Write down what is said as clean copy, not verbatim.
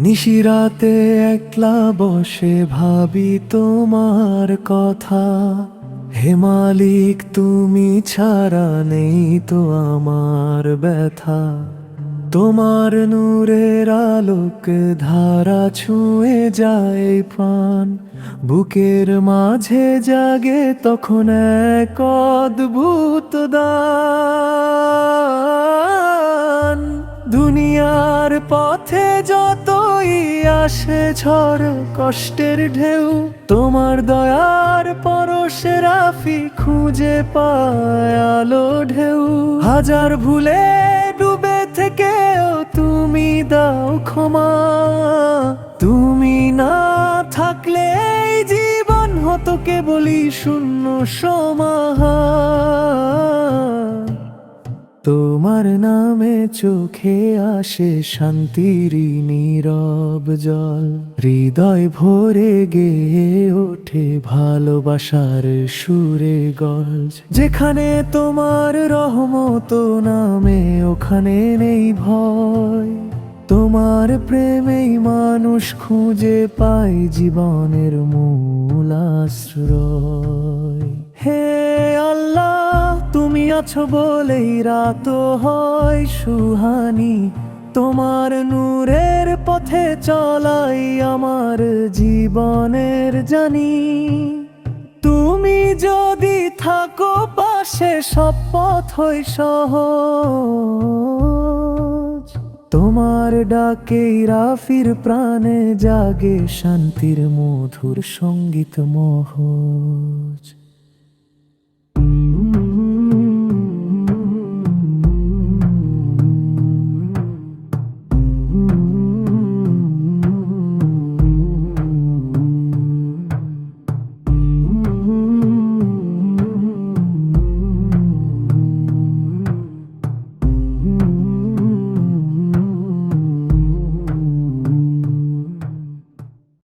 নিশিরাতে একলা বসে ভাবি তোমার কথা। হে মালিক, তুমি ছাড়া নেই তো আমার ব্যথা। তোমার নূরের আলোক ধারা ছুঁয়ে যায় প্রাণ। বুকের মাঝে জাগে তখন এক অদ্ভুত দান। দুনিয়ার পথে যতই আসে ঝড় কষ্টের ঢেউ, তোমার দয়ার পরশে রাফি খুঁজে পায় আলো ঢেউ। হাজার ভুলে ডুবে থেকেও তুমি দাও ক্ষমা। তুমি না থাকলে এই জীবন হতো কেবলই শূন্য সমাহা। তোমার নামে চোখে আসে শান্তির নীরব জল। হৃদয় ভরে গেয়ে ওঠে ভালোবাসার সুরে গল্প। যেখানে তোমার রহমত নামে ওখানে নেই ভয়। তোমার প্রেমেই মানুষ খুঁজে পায় জীবনের মূল আশ্রয়। হে আল্লাহ, তুমি আছো বলেই রাত হয় সুহানি। তোমার নূরের পথে চলাই আমার জীবনের জানি। তুমি যদি থাকো পাশে সব পথ হয় সহজ। তোমার ডাকেই রাফির প্রাণে জাগে শান্তির মধুর সঙ্গীত মহজ।